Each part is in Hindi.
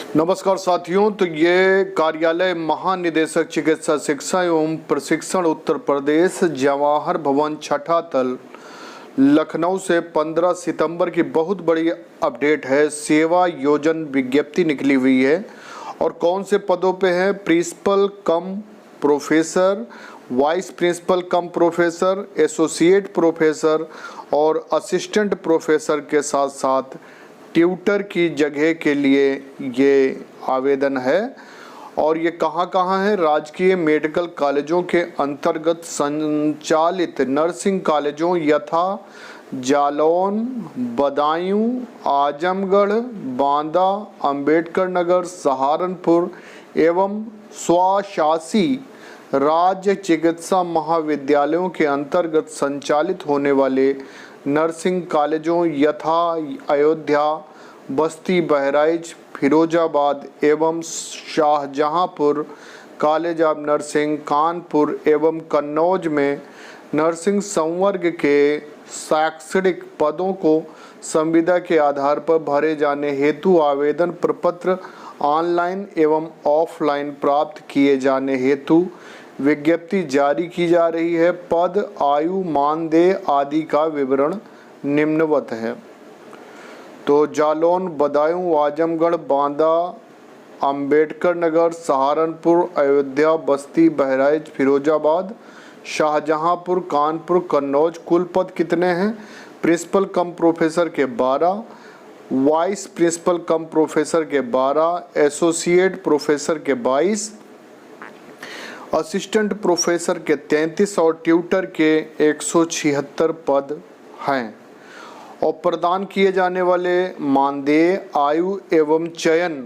नमस्कार साथियों। तो ये कार्यालय महानिदेशक चिकित्सा शिक्षा एवं प्रशिक्षण उत्तर प्रदेश जवाहर भवन छठा तल लखनऊ से 15 सितंबर की बहुत बड़ी अपडेट है। सेवा योजन विज्ञप्ति निकली हुई है और कौन से पदों पे है? Principal cum professor, vice principal cum professor, associate professor और असिस्टेंट प्रोफेसर के साथ साथ ट्यूटर की जगह के लिए ये आवेदन है। और ये कहाँ है? राजकीय मेडिकल कॉलेजों के अंतर्गत संचालित नर्सिंग कॉलेजों यथा जालौन, बदायूं, आजमगढ़, बांदा, अंबेडकर नगर, सहारनपुर एवं स्वशासी राज्य चिकित्सा महाविद्यालयों के अंतर्गत संचालित होने वाले नर्सिंग कॉलेजों यथा अयोध्या, बस्ती, बहराइच, फिरोजाबाद एवं Shahjahanpur, college of nursing Kanpur एवं कन्नौज में नर्सिंग संवर्ग के शैक्षणिक पदों को संविदा के आधार पर भरे जाने हेतु आवेदन प्रपत्र ऑनलाइन एवं ऑफलाइन प्राप्त किए जाने हेतु विज्ञप्ति जारी की जा रही है। पद, आयु, मानदेय आदि का विवरण निम्नवत है। तो जालौन, बदायूं, आजमगढ़, बांदा, अंबेडकर नगर, सहारनपुर, अयोध्या, बस्ती, बहराइच, फिरोजाबाद, शाहजहांपुर, कानपुर, कन्नौज कुल पद कितने हैं? प्रिंसिपल कम प्रोफेसर के 12, वाइस प्रिंसिपल कम प्रोफेसर के 12, एसोसिएट प्रोफेसर के 22, असिस्टेंट प्रोफेसर के 33 और ट्यूटर के 176 पद हैं। और प्रदान किए जाने वाले मानदेय, आयु एवं चयन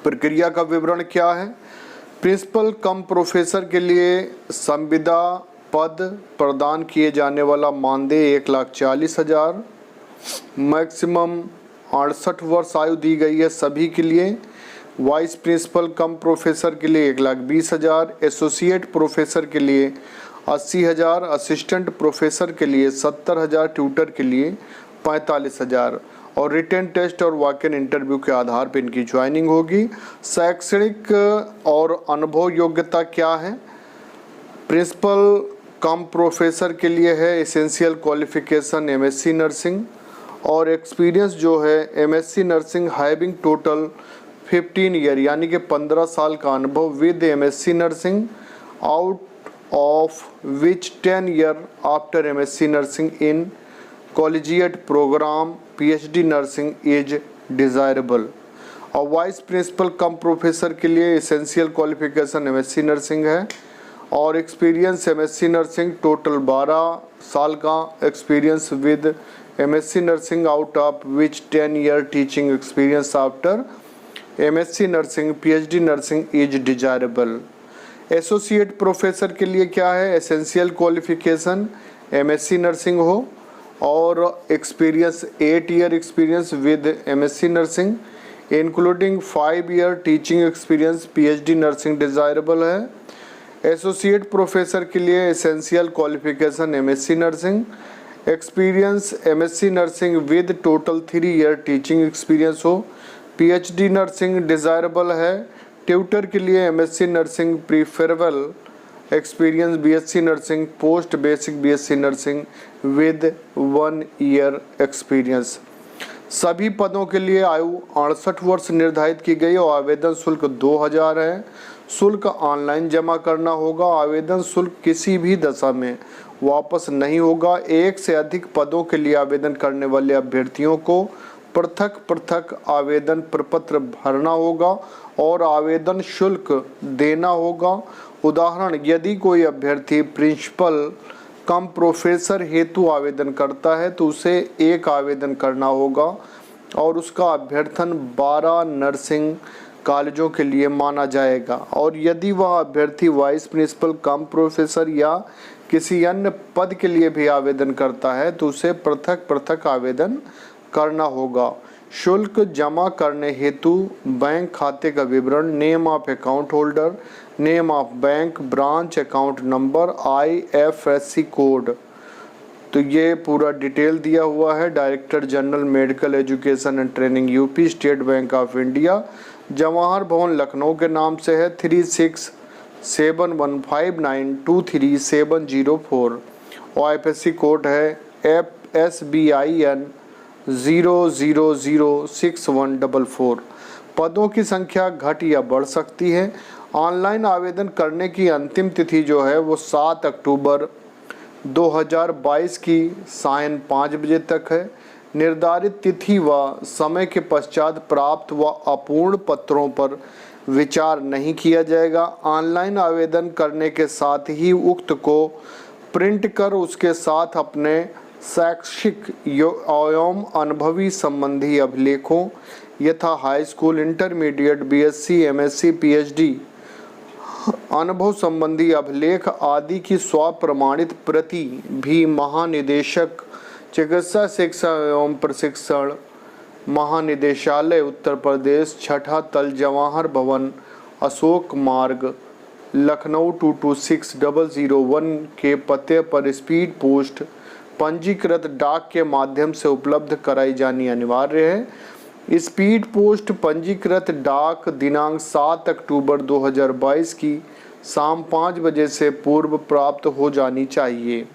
प्रक्रिया का विवरण क्या है? प्रिंसिपल कम प्रोफेसर के लिए संविदा पद प्रदान किए जाने वाला मानदेय 1,40,000, मैक्सिमम 68 वर्ष आयु दी गई है सभी के लिए। वाइस प्रिंसिपल कम प्रोफेसर के लिए 1,20,000, एसोसिएट प्रोफेसर के लिए 80,000, असिस्टेंट प्रोफेसर के लिए 70,000, ट्यूटर के लिए 45,000 और रिटन टेस्ट और वॉक इन इंटरव्यू के आधार पर इनकी ज्वाइनिंग होगी। शैक्षणिक और अनुभव योग्यता क्या है? प्रिंसिपल कम प्रोफेसर के लिए है एसेंशियल क्वालिफिकेशन एमएससी नर्सिंग और एक्सपीरियंस जो है MSc nursing having total 15 year यानी कि 15 साल का अनुभव with MSc nursing out of which 10 year after MSc nursing in collegiate programme PhD nursing is desirable. और वाइस प्रिंसिपल कम प्रोफेसर के लिए एसेंशियल क्वालिफिकेशन एमएससी नर्सिंग है और एक्सपीरियंस एमएससी नर्सिंग टोटल 12 साल का experience with MSc nursing out of which 10 year teaching experience after MSc nursing PhD nursing is desirable. Associate professor के लिए क्या है? एसेंशियल क्वालिफिकेशन एमएससी नर्सिंग हो और experience 8 year experience with MSc nursing including 5 year teaching experience PhD nursing desirable है। एसोसिएट प्रोफेसर के लिए essential qualification MSc nursing, experience MSc nursing with total 3 year teaching experience हो, पीएचडी नर्सिंग डिज़ायरेबल है। ट्यूटर के लिए MSc nursing preferable, experience BSc nursing, post basic BSc nursing with 1 year experience. सभी पदों के लिए आयु 68 वर्ष निर्धारित की गई और आवेदन शुल्क 2,000 है। शुल्क ऑनलाइन जमा करना होगा। आवेदन शुल्क किसी भी दशा में वापस नहीं होगा। एक से अधिक पदों के लिए आवेदन करने वाले अभ्यर्थियों को पृथक पृथक आवेदन प्रपत्र भरना होगा और आवेदन शुल्क देना होगा। उदाहरण, यदि कोई अभ्यर्थी प्रिंसिपल कम प्रोफेसर हेतु आवेदन करता है तो उसे एक आवेदन करना होगा और उसका अभ्यर्थन 12 नर्सिंग कॉलेजों के लिए माना जाएगा। और यदि वह अभ्यर्थी वाइस प्रिंसिपल कम प्रोफेसर या किसी अन्य पद के लिए भी आवेदन करता है तो उसे पृथक पृथक आवेदन करना होगा। शुल्क जमा करने हेतु बैंक खाते का विवरण, name of account holder, name of bank, branch, account number, IFSC code, तो ये पूरा डिटेल दिया हुआ है। Director general medical education and training UP, state bank of India, Jawahar भवन लखनऊ के नाम से है 367159233704 और IFSC कोड है FSBIN 0006144। पदों की संख्या घट या बढ़ सकती है। ऑनलाइन आवेदन करने की अंतिम तिथि जो है वो 7 अक्टूबर 2022 की सायं 5 बजे तक है। निर्धारित तिथि व समय के पश्चात प्राप्त व अपूर्ण पत्रों पर विचार नहीं किया जाएगा। ऑनलाइन आवेदन करने के साथ ही उक्त को प्रिंट कर उसके साथ अपने शैक्षिक एवं अनुभवी संबंधी अभिलेखों यथा high school, intermediate, BSc, MSc, PhD अनुभव संबंधी अभिलेख आदि की स्वप्रमाणित प्रति भी महानिदेशक चिकित्सा शिक्षा एवं प्रशिक्षण महानिदेशालय उत्तर प्रदेश, 6ठा तल, जवाहर भवन, अशोक मार्ग, लखनऊ 226001 के पते पर स्पीड पोस्ट पंजीकृत डाक के माध्यम से उपलब्ध कराई जानी अनिवार्य है। स्पीड पोस्ट पंजीकृत डाक दिनांक 7 अक्टूबर 2022 की शाम 5 बजे से पूर्व प्राप्त हो जानी चाहिए।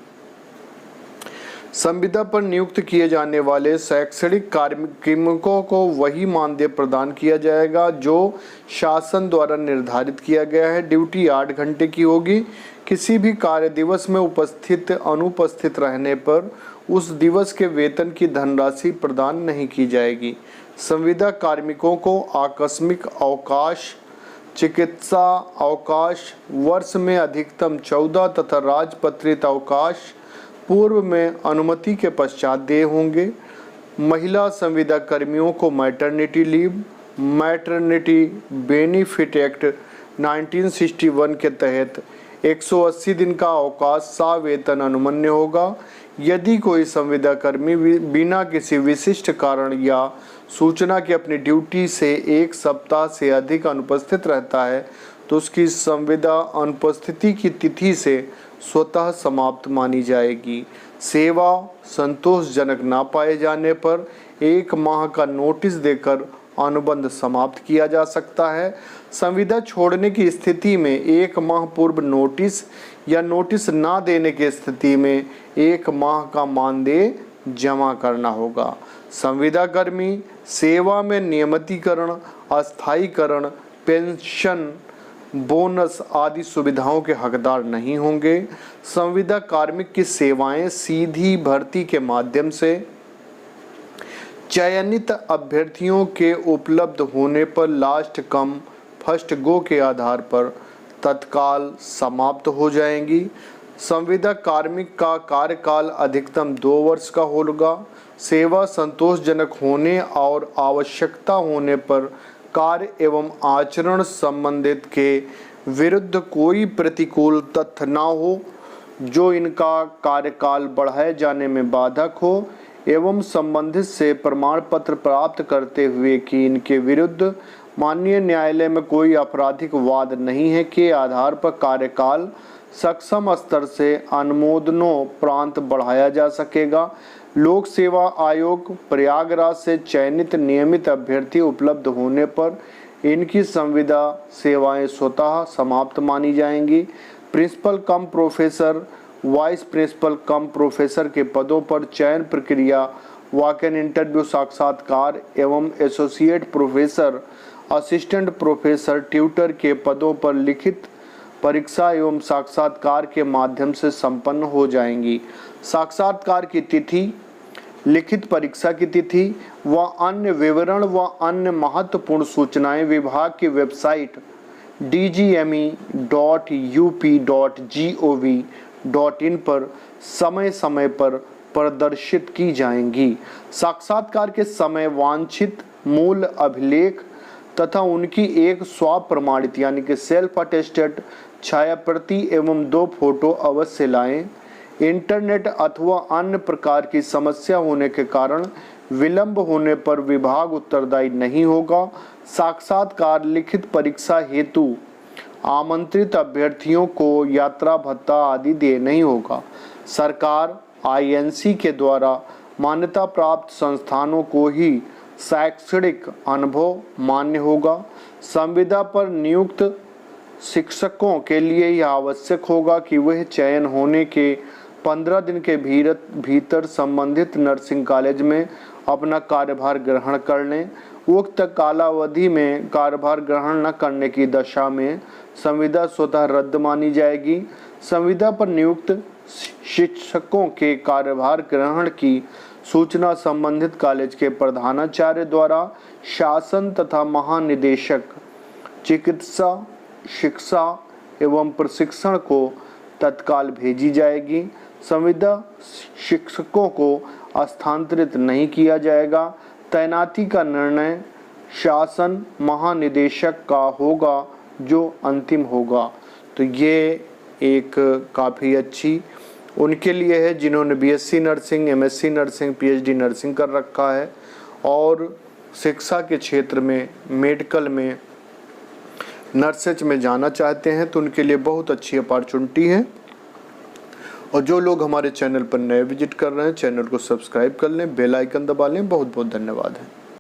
संविदा पर नियुक्त किए जाने वाले शैक्षणिक कार्मिकों को वही मानदेय प्रदान किया जाएगा जो शासन द्वारा निर्धारित किया गया है। ड्यूटी 8 घंटे की होगी। किसी भी कार्य दिवस में अनुपस्थित रहने पर उस दिवस के वेतन की धनराशि प्रदान नहीं की जाएगी। संविदा कार्मिकों को आकस्मिक अवकाश, चिकित्सा अवकाश वर्ष में अधिकतम 14 तथा राजपत्रित अवकाश पूर्व में अनुमति के पश्चात देय होंगे। महिला संविदा कर्मियों को maternity leave, maternity benefit act 1961 के तहत 180 दिन का अवकाश सवेतन अनुमन्य होगा। यदि कोई संविदा कर्मी बिना किसी विशिष्ट कारण या सूचना के अपनी ड्यूटी से 1 सप्ताह से अधिक अनुपस्थित रहता है तो उसकी संविदा अनुपस्थिति की तिथि से स्वतः समाप्त मानी जाएगी। सेवा संतोषजनक ना पाए जाने पर 1 माह का नोटिस देकर अनुबंध समाप्त किया जा सकता है। संविदा छोड़ने की स्थिति में 1 माह पूर्व नोटिस या नोटिस ना देने की स्थिति में 1 माह का मानदेय जमा करना होगा। संविदा कर्मी सेवा में नियमितीकरण, अस्थायीकरण, पेंशन, बोनस आदि सुविधाओं के हकदार नहीं होंगे। संविदा कार्मिक की सेवाएं सीधी भर्ती के माध्यम से चयनित अभ्यर्थियों के उपलब्ध होने पर लास्ट कम फर्स्ट गो के आधार पर तत्काल समाप्त हो जाएंगी। संविदा कार्मिक का कार्यकाल अधिकतम 2 वर्ष का होगा। सेवा संतोषजनक होने और आवश्यकता होने पर कार्य एवं आचरण संबंधित के विरुद्ध कोई प्रतिकूल तथ्य न हो जो इनका कार्यकाल बढ़ाए जाने में बाधक हो एवं संबंधित से प्रमाण पत्र प्राप्त करते हुए कि इनके विरुद्ध माननीय न्यायालय में कोई आपराधिक वाद नहीं है के आधार पर कार्यकाल सक्षम स्तर से अनुमोदनों प्रांत बढ़ाया जा सकेगा। लोक सेवा आयोग प्रयागराज से चयनित नियमित अभ्यर्थी उपलब्ध होने पर इनकी संविदा सेवाएं स्वतः समाप्त मानी जाएंगी। Principal cum professor, vice principal cum professor के पदों पर चयन प्रक्रिया वॉक इन इंटरव्यू, साक्षात्कार एवं associate professor, assistant professor, tutor के पदों पर लिखित परीक्षा एवं साक्षात्कार के माध्यम से संपन्न हो जाएंगी। साक्षात्कार की तिथि, लिखित परीक्षा की तिथि व अन्य विवरण व अन्य महत्वपूर्ण सूचनाएं विभाग की वेबसाइट dgme.up.gov.in पर समय समय पर प्रदर्शित की जाएंगी। साक्षात्कार के समय वांछित मूल अभिलेख तथा उनकी एक स्वप्रमाणित यानी कि सेल्फ अटेस्टेड छायाप्रति एवं 2 फोटो अवश्य लाएं। इंटरनेट अथवा अन्य प्रकार की समस्या होने के कारण विलंब होने पर विभाग उत्तरदायी नहीं होगा। साक्षात्कार लिखित परीक्षा हेतु आमंत्रित अभ्यर्थियों को यात्रा भत्ता आदि देय नहीं होगा। सरकार INC के द्वारा मान्यता प्राप्त संस्थानों को ही शैक्षणिक अनुभव मान्य होगा। संविदा पर नियुक्त शिक्षकों के लिए यह आवश्यक होगा कि वह चयन होने के 15 दिन के भीतर संबंधित नर्सिंग कॉलेज में अपना कार्यभार ग्रहण कर लें। उक्त कालावधि में कार्यभार ग्रहण न करने की दशा में संविदा स्वतः रद्द मानी जाएगी। संविदा पर नियुक्त शिक्षकों के कार्यभार ग्रहण की सूचना संबंधित कॉलेज के प्रधानाचार्य द्वारा शासन तथा महानिदेशक चिकित्सा शिक्षा एवं प्रशिक्षण को तत्काल भेजी जाएगी। संविदा शिक्षकों को स्थानांतरित नहीं किया जाएगा। तैनाती का निर्णय शासन महानिदेशक का होगा जो अंतिम होगा। तो ये एक काफ़ी अच्छी उनके लिए है जिन्होंने BSc nursing, MSc nursing, PhD nursing कर रखा है और शिक्षा के क्षेत्र में मेडिकल में नर्सेज में जाना चाहते हैं, तो उनके लिए बहुत अच्छी अपॉर्चुनिटी है। और जो लोग हमारे चैनल पर नए विजिट कर रहे हैं, चैनल को सब्सक्राइब कर लें, बेल आइकन दबा लें। बहुत बहुत धन्यवाद है।